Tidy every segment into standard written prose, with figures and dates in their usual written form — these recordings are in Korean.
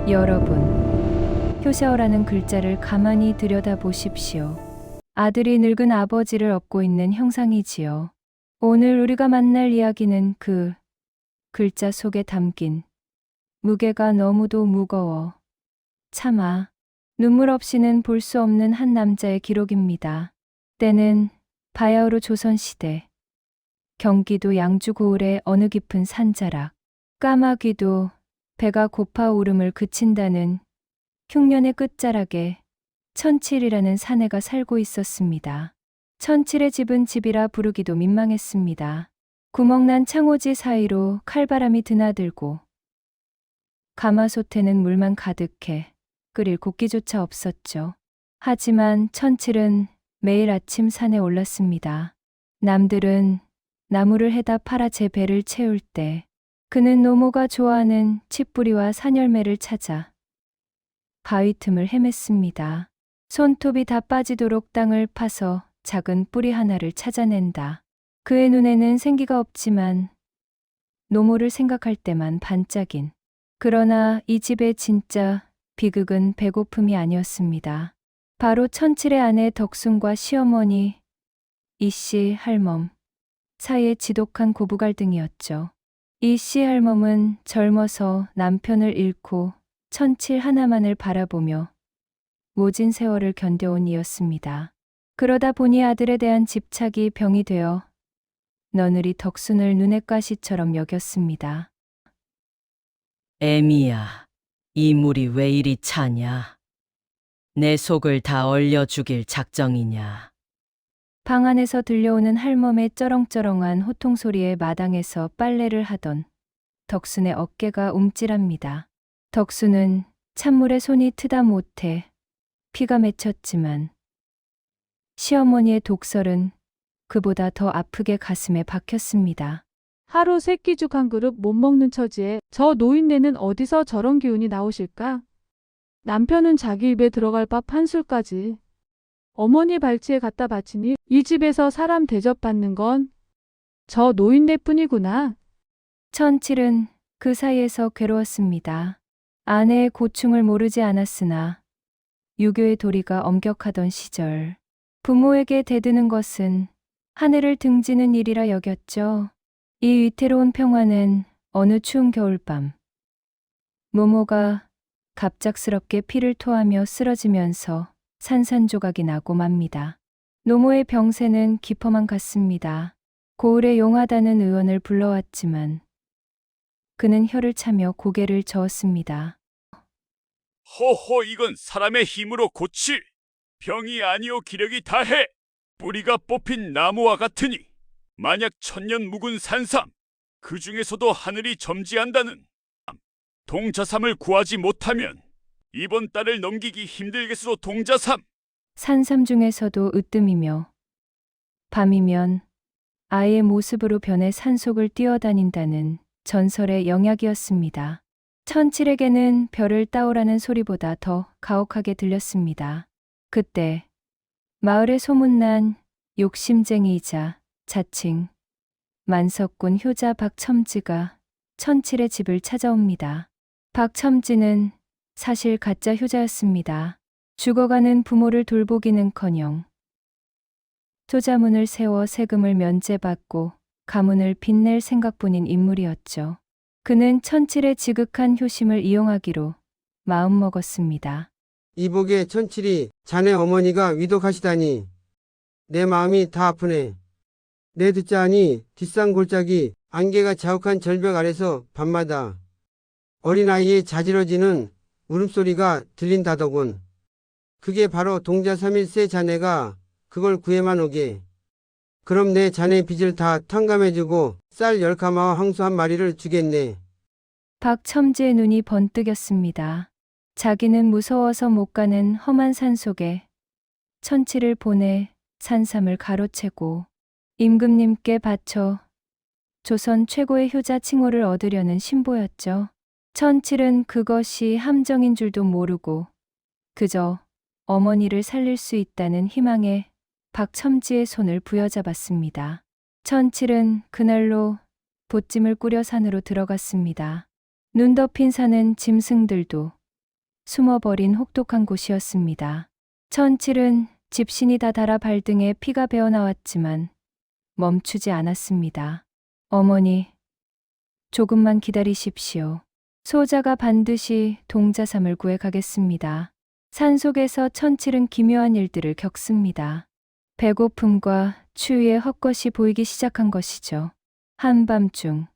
여러분, 효샤오라는 글자를 가만히 들여다보십시오. 아들이 늙은 아버지를 업고 있는 형상이지요. 오늘 우리가 만날 이야기는 그 글자 속에 담긴 무게가 너무도 무거워 차마 눈물 없이는 볼 수 없는 한 남자의 기록입니다. 때는 바야흐로 조선시대 경기도 양주 고을의 어느 깊은 산자락, 까마귀도 배가 고파 울음을 그친다는 흉년의 끝자락에 천칠이라는 사내가 살고 있었습니다. 천칠의 집은 집이라 부르기도 민망했습니다. 구멍난 창호지 사이로 칼바람이 드나들고 가마솥에는 물만 가득해 끓일 곡기조차 없었죠. 하지만 천칠은 매일 아침 산에 올랐습니다. 남들은 나무를 해다 팔아 제 배를 채울 때 그는 노모가 좋아하는 칡뿌리와 산열매를 찾아 바위 틈을 헤맸습니다. 손톱이 다 빠지도록 땅을 파서 작은 뿌리 하나를 찾아낸다. 그의 눈에는 생기가 없지만 노모를 생각할 때만 반짝인. 그러나 이 집의 진짜 비극은 배고픔이 아니었습니다. 바로 천칠의 아내 덕순과 시어머니 이씨 할멈 사이의 지독한 고부 갈등이었죠. 이씨 할멈은 젊어서 남편을 잃고 천칠 하나만을 바라보며 모진 세월을 견뎌온 이였습니다. 그러다 보니 아들에 대한 집착이 병이 되어 너늘이 덕순을 눈의 가시처럼 여겼습니다. 애미야, 이 물이 왜 이리 차냐? 내 속을 다 얼려 죽일 작정이냐? 방 안에서 들려오는 할멈의 쩌렁쩌렁한 호통 소리에 마당에서 빨래를 하던 덕순의 어깨가 움찔합니다. 덕순은 찬물에 손이 트다 못해 피가 맺혔지만 시어머니의 독설은 그보다 더 아프게 가슴에 박혔습니다. 하루 새끼죽 한 그릇 못 먹는 처지에 저 노인네는 어디서 저런 기운이 나오실까? 남편은 자기 입에 들어갈 밥 한 술까지 어머니 발치에 갖다 바치니 이 집에서 사람 대접받는 건 저 노인네뿐이구나. 천칠은 그 사이에서 괴로웠습니다. 아내의 고충을 모르지 않았으나 유교의 도리가 엄격하던 시절 부모에게 대드는 것은 하늘을 등지는 일이라 여겼죠. 이 위태로운 평화는 어느 추운 겨울밤 모모가 갑작스럽게 피를 토하며 쓰러지면서 산산조각이 나고 맙니다. 노모의 병세는 깊어만 갔습니다. 고을의 용하다는 의원을 불러왔지만 그는 혀를 차며 고개를 저었습니다. 허허, 이건 사람의 힘으로 고칠 병이 아니오. 기력이 다해 뿌리가 뽑힌 나무와 같으니 만약 천년 묵은 산삼, 그 중에서도 하늘이 점지한다는 동자삼을 구하지 못하면 이번 달을 넘기기 힘들겠소. 동자삼. 산삼 중에서도 으뜸이며 밤이면 아이의 모습으로 변해 산속을 뛰어다닌다는 전설의 영약이었습니다. 천칠에게는 별을 따오라는 소리보다 더 가혹하게 들렸습니다. 그때 마을에 소문난 욕심쟁이이자 자칭 만석군 효자 박첨지가 천칠의 집을 찾아옵니다. 박첨지는 사실 가짜 효자였습니다. 죽어가는 부모를 돌보기는커녕 소자문을 세워 세금을 면제받고 가문을 빛낼 생각뿐인 인물이었죠. 그는 천칠의 지극한 효심을 이용하기로 마음먹었습니다. 이복의 천칠이 자네 어머니가 위독하시다니 내 마음이 다 아프네. 내 듣자 하니 뒷산 골짜기 안개가 자욱한 절벽 아래서 밤마다 어린아이의 자지러지는 울음소리가 들린다더군. 그게 바로 동자삼일세 자네가 그걸 구해만 오게. 그럼 내 자네 빚을 다 탕감해주고 쌀 10가마와 황소 1마리를 주겠네. 박첨지의 눈이 번뜩였습니다. 자기는 무서워서 못 가는 험한 산속에 천칠을 보내 산삼을 가로채고 임금님께 바쳐 조선 최고의 효자 칭호를 얻으려는 신보였죠. 천칠은 그것이 함정인 줄도 모르고 그저 어머니를 살릴 수 있다는 희망에 박첨지의 손을 부여잡았습니다. 천칠은 그날로 보찜을 꾸려 산으로 들어갔습니다. 눈 덮인 산은 짐승들도 숨어버린 혹독한 곳이었습니다. 천칠은 집신이 다 달아 발등에 피가 배어 나왔지만 멈추지 않았습니다. 어머니, 조금만 기다리십시오. 소자가 반드시 동자삼을 구해 가겠습니다. 산속에서 천칠은 기묘한 일들을 겪습니다. 배고픔과 추위에 헛것이 보이기 시작한 것이죠. 한밤중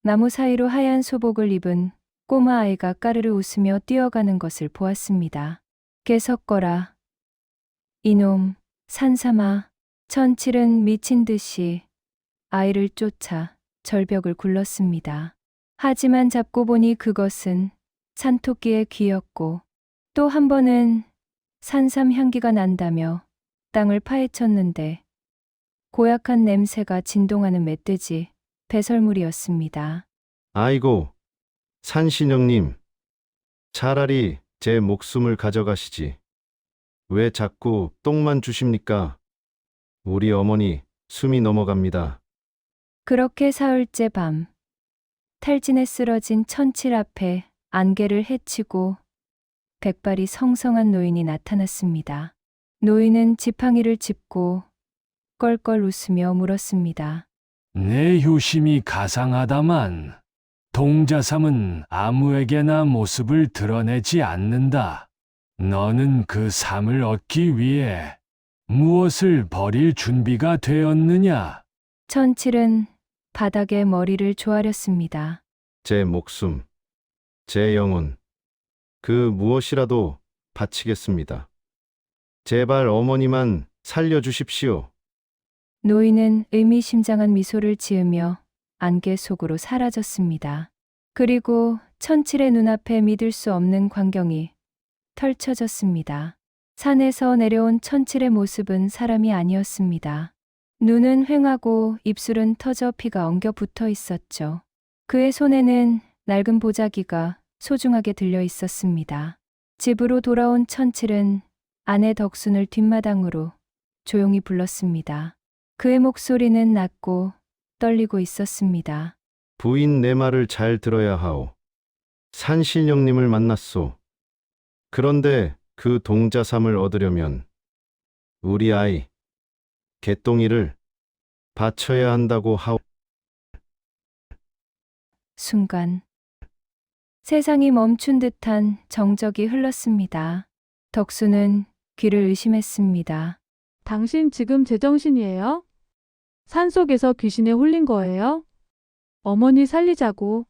나무 사이로 하얀 소복을 입은 꼬마 아이가 까르르 웃으며 뛰어가는 것을 보았습니다. 깨섞거라. 이놈, 산삼아. 천칠은 미친 듯이 아이를 쫓아 절벽을 굴렀습니다. 하지만 잡고 보니 그것은 산토끼의 귀였고 또 한 번은 산삼 향기가 난다며 땅을 파헤쳤는데 고약한 냄새가 진동하는 멧돼지 배설물이었습니다. 아이고, 산신령님. 차라리 제 목숨을 가져가시지. 왜 자꾸 똥만 주십니까? 우리 어머니 숨이 넘어갑니다. 그렇게 사흘째 밤 탈진에 쓰러진 천칠 앞에 안개를 헤치고 백발이 성성한 노인이 나타났습니다. 노인은 지팡이를 짚고 껄껄 웃으며 물었습니다. 내 효심이 가상하다만 동자삼은 아무에게나 모습을 드러내지 않는다. 너는 그 삼을 얻기 위해 무엇을 버릴 준비가 되었느냐? 천칠은 바닥에 머리를 조아렸습니다. 제 목숨, 제 영혼, 그 무엇이라도 바치겠습니다. 제발 어머니만 살려주십시오. 노인은 의미심장한 미소를 지으며 안개 속으로 사라졌습니다. 그리고 천칠의 눈앞에 믿을 수 없는 광경이 펼쳐졌습니다. 산에서 내려온 천칠의 모습은 사람이 아니었습니다. 눈은 휑하고 입술은 터져 피가 엉겨 붙어 있었죠. 그의 손에는 낡은 보자기가 소중하게 들려 있었습니다. 집으로 돌아온 천칠은 아내 덕순을 뒷마당으로 조용히 불렀습니다. 그의 목소리는 낮고 떨리고 있었습니다. 부인 내 말을 잘 들어야 하오. 산신령님을 만났소. 그런데 그 동자삼을 얻으려면 우리 아이 개똥이를 바쳐야 한다고 하오. 순간 세상이 멈춘 듯한 정적이 흘렀습니다. 덕수는 귀를 의심했습니다. 당신 지금 제정신이에요? 산속에서 귀신에 홀린 거예요? 어머니 살리자고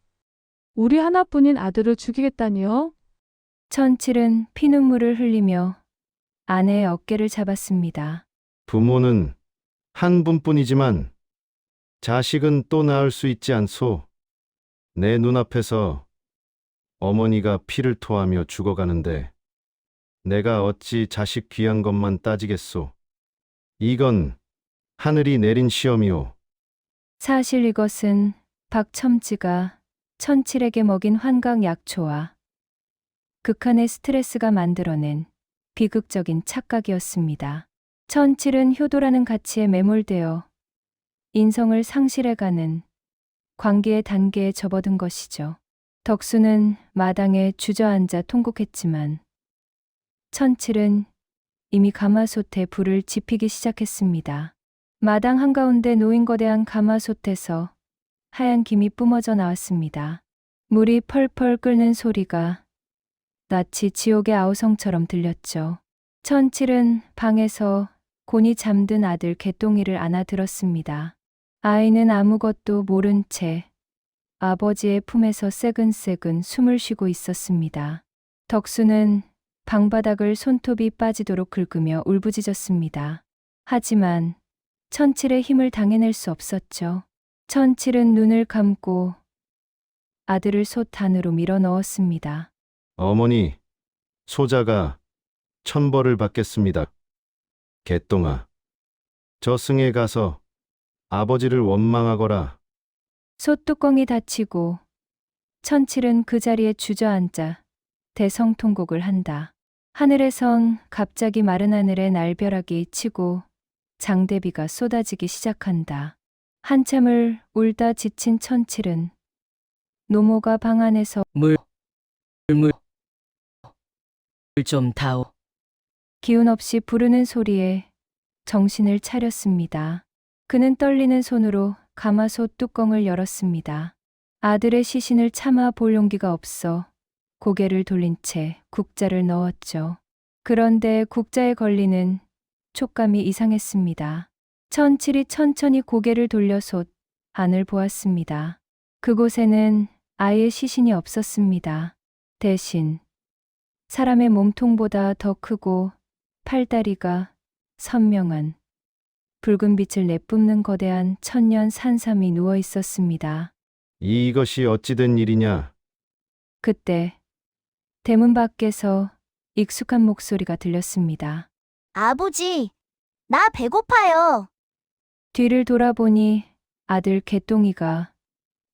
우리 하나뿐인 아들을 죽이겠다니요? 천칠은 피눈물을 흘리며 아내의 어깨를 잡았습니다. 부모는 한 분뿐이지만 자식은 또 낳을 수 있지 않소. 내 눈앞에서 어머니가 피를 토하며 죽어가는데 내가 어찌 자식 귀한 것만 따지겠소. 이건 하늘이 내린 시험이오. 사실 이것은 박첨지가 천칠에게 먹인 환각 약초와 극한의 스트레스가 만들어낸 비극적인 착각이었습니다. 천칠은 효도라는 가치에 매몰되어 인성을 상실해가는 광기의 단계에 접어든 것이죠. 덕수는 마당에 주저앉아 통곡했지만 천칠은 이미 가마솥에 불을 지피기 시작했습니다. 마당 한가운데 놓인 거대한 가마솥에서 하얀 김이 뿜어져 나왔습니다. 물이 펄펄 끓는 소리가 마치 지옥의 아우성처럼 들렸죠. 천칠은 방에서 곤히 잠든 아들 개똥이를 안아들었습니다. 아이는 아무것도 모른 채 아버지의 품에서 새근새근 숨을 쉬고 있었습니다. 덕수는 방바닥을 손톱이 빠지도록 긁으며 울부짖었습니다. 하지만 천칠의 힘을 당해낼 수 없었죠. 천칠은 눈을 감고 아들을 솥 안으로 밀어 넣었습니다. 어머니, 소자가 천벌을 받겠습니다. 개똥아, 저승에 가서 아버지를 원망하거라. 솥뚜껑이 닫히고 천칠은 그 자리에 주저앉아 대성통곡을 한다. 하늘에선 갑자기 마른 하늘에 날벼락이 치고 장대비가 쏟아지기 시작한다. 한참을 울다 지친 천칠은 노모가 방 안에서 물, 좀 다오. 기운 없이 부르는 소리에 정신을 차렸습니다. 그는 떨리는 손으로 가마솥 뚜껑을 열었습니다. 아들의 시신을 참아 볼 용기가 없어 고개를 돌린 채 국자를 넣었죠. 그런데 국자에 걸리는 촉감이 이상했습니다. 천칠이 천천히 고개를 돌려 솥 안을 보았습니다. 그곳에는 아이의 시신이 없었습니다. 대신 사람의 몸통보다 더 크고 팔다리가 선명한 붉은 빛을 내뿜는 거대한 천년 산삼이 누워 있었습니다. 이것이 어찌된 일이냐? 그때 대문 밖에서 익숙한 목소리가 들렸습니다. 아버지, 나 배고파요. 뒤를 돌아보니 아들 개똥이가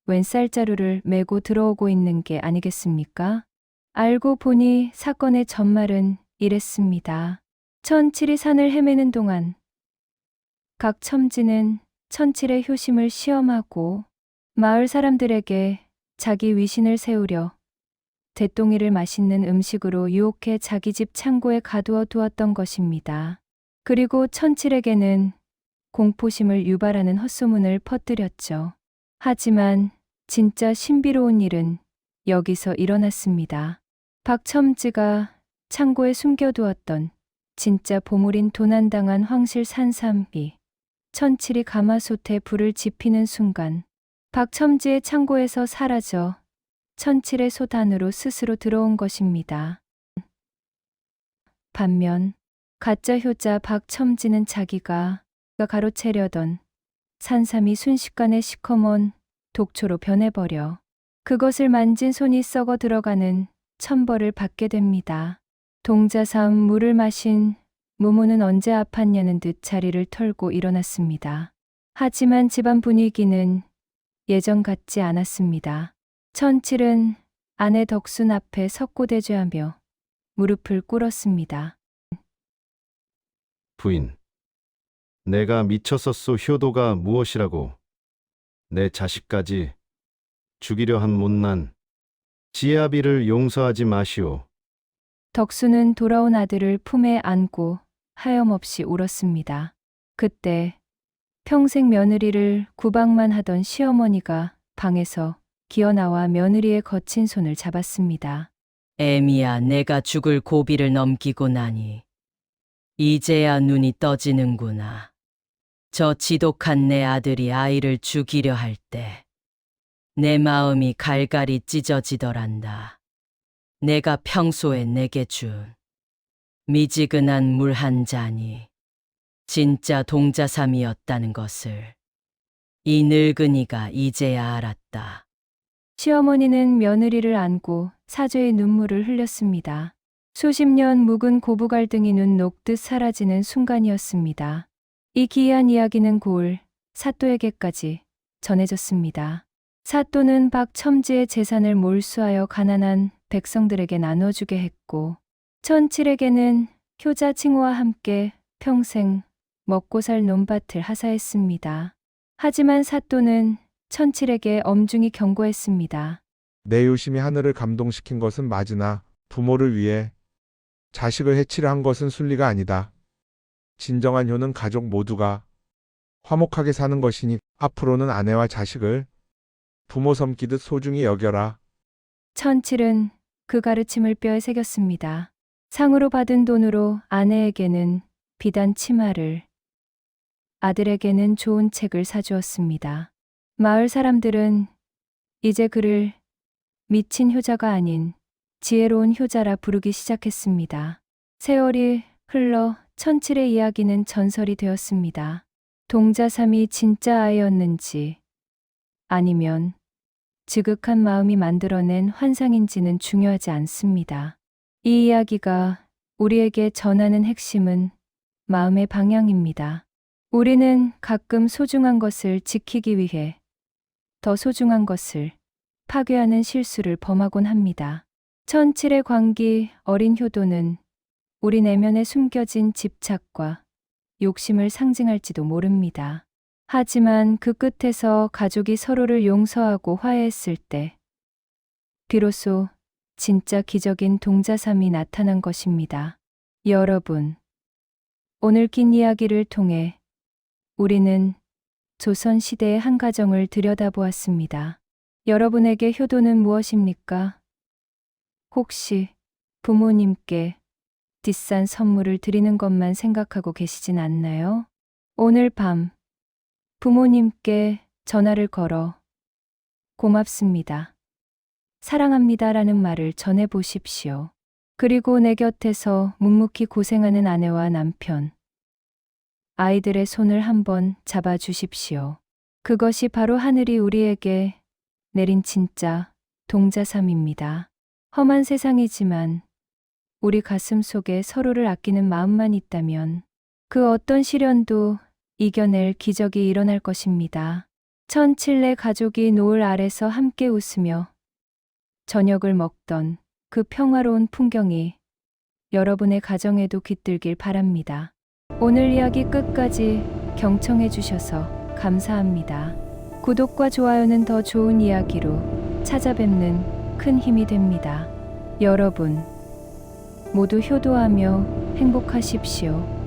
웬 쌀자루를 메고 들어오고 있는 게 아니겠습니까? 알고 보니 사건의 전말은 이랬습니다. 천칠이 산을 헤매는 동안 각 첨지는 천칠의 효심을 시험하고 마을 사람들에게 자기 위신을 세우려 대똥이를 맛있는 음식으로 유혹해 자기 집 창고에 가두어 두었던 것입니다. 그리고 천칠에게는 공포심을 유발하는 헛소문을 퍼뜨렸죠. 하지만 진짜 신비로운 일은 여기서 일어났습니다. 박첨지가 창고에 숨겨두었던 진짜 보물인 도난당한 황실 산삼이 천칠이 가마솥에 불을 지피는 순간 박첨지의 창고에서 사라져 천칠의 솥 안으로 스스로 들어온 것입니다. 반면 가짜 효자 박첨지는 자기가 가로채려던 산삼이 순식간에 시커먼 독초로 변해버려 그것을 만진 손이 썩어 들어가는 천벌을 받게 됩니다. 동자삼 물을 마신 무모는 언제 아팠냐는 듯 자리를 털고 일어났습니다. 하지만 집안 분위기는 예전 같지 않았습니다. 천칠은 아내 덕순 앞에 석고대죄하며 무릎을 꿇었습니다. 부인. 내가 미쳤었소. 효도가 무엇이라고. 내 자식까지 죽이려 한 못난 지아비를 용서하지 마시오. 덕수는 돌아온 아들을 품에 안고 하염없이 울었습니다. 그때 평생 며느리를 구박만 하던 시어머니가 방에서 기어나와 며느리의 거친 손을 잡았습니다. 애미야, 내가 죽을 고비를 넘기고 나니 이제야 눈이 떠지는구나. 저 지독한 내 아들이 아이를 죽이려 할 때 내 마음이 갈갈이 찢어지더란다. 내가 평소에 내게 준 미지근한 물 한 잔이 진짜 동자삼이었다는 것을 이 늙은이가 이제야 알았다. 시어머니는 며느리를 안고 사죄의 눈물을 흘렸습니다. 수십 년 묵은 고부 갈등이 눈 녹듯 사라지는 순간이었습니다. 이 기이한 이야기는 고을 사또에게까지 전해졌습니다. 사또는 박첨지의 재산을 몰수하여 가난한 백성들에게 나눠주게 했고 천칠에게는 효자 칭호와 함께 평생 먹고 살 논밭을 하사했습니다. 하지만 사또는 천칠에게 엄중히 경고했습니다. 내 효심이 하늘을 감동시킨 것은 맞으나 부모를 위해 자식을 해치려 한 것은 순리가 아니다. 진정한 효는 가족 모두가 화목하게 사는 것이니 앞으로는 아내와 자식을 부모 섬기듯 소중히 여겨라. 천칠은 그 가르침을 뼈에 새겼습니다. 상으로 받은 돈으로 아내에게는 비단 치마를, 아들에게는 좋은 책을 사주었습니다. 마을 사람들은 이제 그를 미친 효자가 아닌 지혜로운 효자라 부르기 시작했습니다. 세월이 흘러 천칠의 이야기는 전설이 되었습니다. 동자삼이 진짜 아이였는지 아니면 지극한 마음이 만들어낸 환상인지는 중요하지 않습니다. 이 이야기가 우리에게 전하는 핵심은 마음의 방향입니다. 우리는 가끔 소중한 것을 지키기 위해 더 소중한 것을 파괴하는 실수를 범하곤 합니다. 천칠의 광기 어린 효도는 우리 내면에 숨겨진 집착과 욕심을 상징할지도 모릅니다. 하지만 그 끝에서 가족이 서로를 용서하고 화해했을 때 비로소 진짜 기적인 동자삼이 나타난 것입니다. 여러분, 오늘 긴 이야기를 통해 우리는 조선시대의 한 가정을 들여다보았습니다. 여러분에게 효도는 무엇입니까? 혹시 부모님께 비싼 선물을 드리는 것만 생각하고 계시진 않나요? 오늘 밤 부모님께 전화를 걸어 고맙습니다. 사랑합니다라는 말을 전해 보십시오. 그리고 내 곁에서 묵묵히 고생하는 아내와 남편, 아이들의 손을 한번 잡아 주십시오. 그것이 바로 하늘이 우리에게 내린 진짜 동자삼입니다. 험한 세상이지만 우리 가슴 속에 서로를 아끼는 마음만 있다면 그 어떤 시련도 이겨낼 기적이 일어날 것입니다. 천칠내 가족이 노을 아래서 함께 웃으며 저녁을 먹던 그 평화로운 풍경이 여러분의 가정에도 깃들길 바랍니다. 오늘 이야기 끝까지 경청해 주셔서 감사합니다. 구독과 좋아요는 더 좋은 이야기로 찾아뵙는 큰 힘이 됩니다. 여러분, 모두 효도하며 행복하십시오.